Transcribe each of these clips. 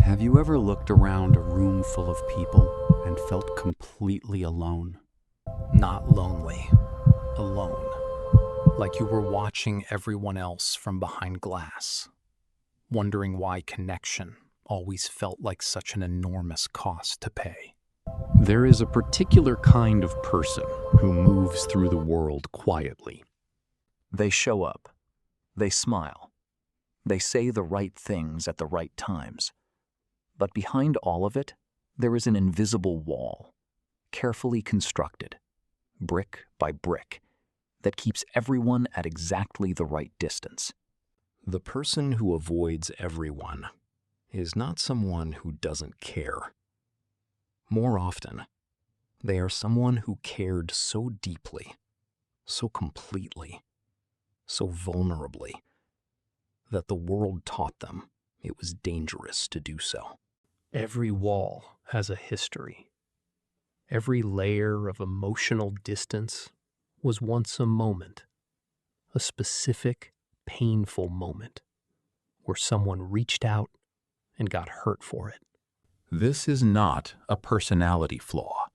Have you ever looked around a room full of people and felt completely alone? Not lonely, alone. Like you were watching everyone else from behind glass, wondering why connection always felt like such an enormous cost to pay. There is a particular kind of person who moves through the world quietly. They show up, they smile, they say the right things at the right times. But behind all of it, there is an invisible wall, carefully constructed, brick by brick, that keeps everyone at exactly the right distance. The person who avoids everyone is not someone who doesn't care. More often, they are someone who cared so deeply, so completely, so vulnerably, that the world taught them it was dangerous to do so. Every wall has a history. Every layer of emotional distance was once a moment, a specific, painful moment, where someone reached out and got hurt for it. This is not a personality flaw.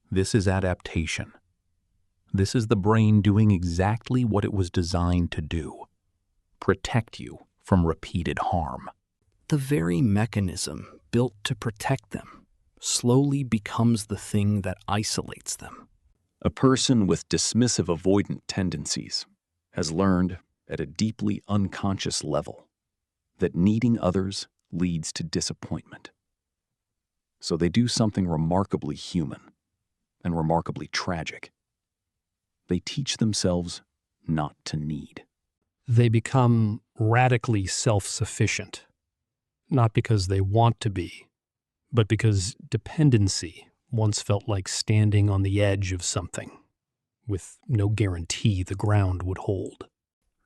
This is adaptation. This is the brain doing exactly what it was designed to do: protect you from repeated harm. The very mechanism built to protect them slowly becomes the thing that isolates them. A person with dismissive avoidant tendencies has learned at a deeply unconscious level that needing others leads to disappointment. So they do something remarkably human and remarkably tragic. They teach themselves not to need. They become radically self-sufficient, not because they want to be, but because dependency once felt like standing on the edge of something, with no guarantee the ground would hold.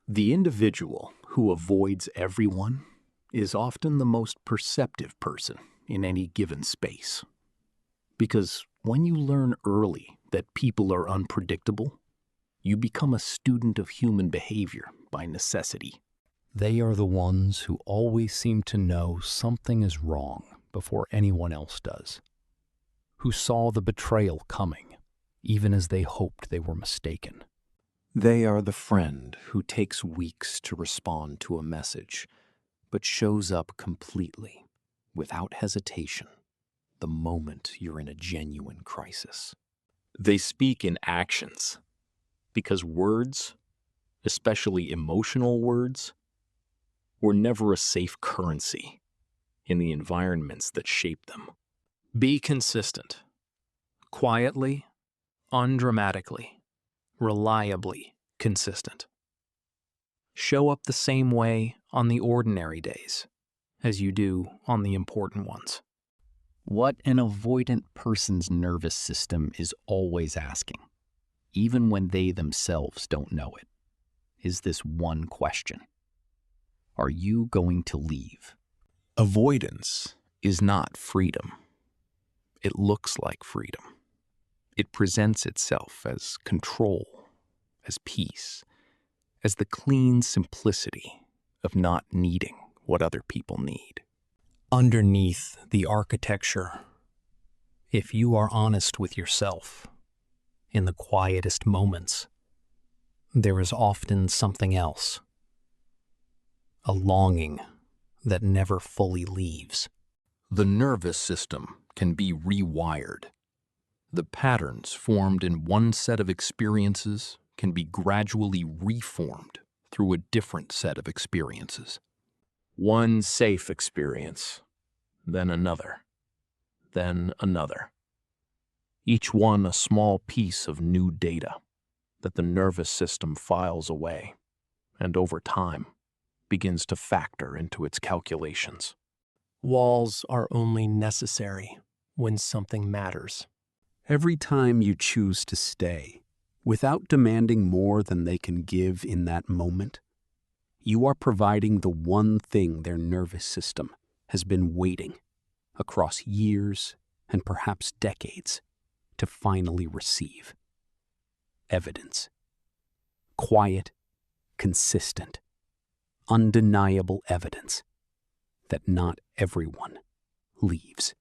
The individual who avoids everyone is often the most perceptive person in any given space. Because when you learn early that people are unpredictable, you become a student of human behavior by necessity. They are the ones who always seem to know something is wrong before anyone else does, who saw the betrayal coming, even as they hoped they were mistaken. They are the friend who takes weeks to respond to a message, but shows up completely, without hesitation, the moment you're in a genuine crisis. They speak in actions, because words, especially emotional words, were never a safe currency in the environments that shaped them. Be consistent, quietly, undramatically, reliably consistent. Show up the same way on the ordinary days as you do on the important ones. What an avoidant person's nervous system is always asking, even when they themselves don't know it, is this one question: are you going to leave? Avoidance is not freedom. It looks like freedom. It presents itself as control, as peace, as the clean simplicity of not needing what other people need. Underneath the architecture, if you are honest with yourself, in the quietest moments, there is often something else. A longing that never fully leaves. The nervous system can be rewired. The patterns formed in one set of experiences can be gradually reformed through a different set of experiences. One safe experience, then another, then another. Each one a small piece of new data that the nervous system files away, and over time begins to factor into its calculations. Walls are only necessary when something matters. Every time you choose to stay, without demanding more than they can give in that moment, you are providing the one thing their nervous system has been waiting across years and perhaps decades to finally receive. Evidence. Quiet, consistent, undeniable evidence that not everyone leaves.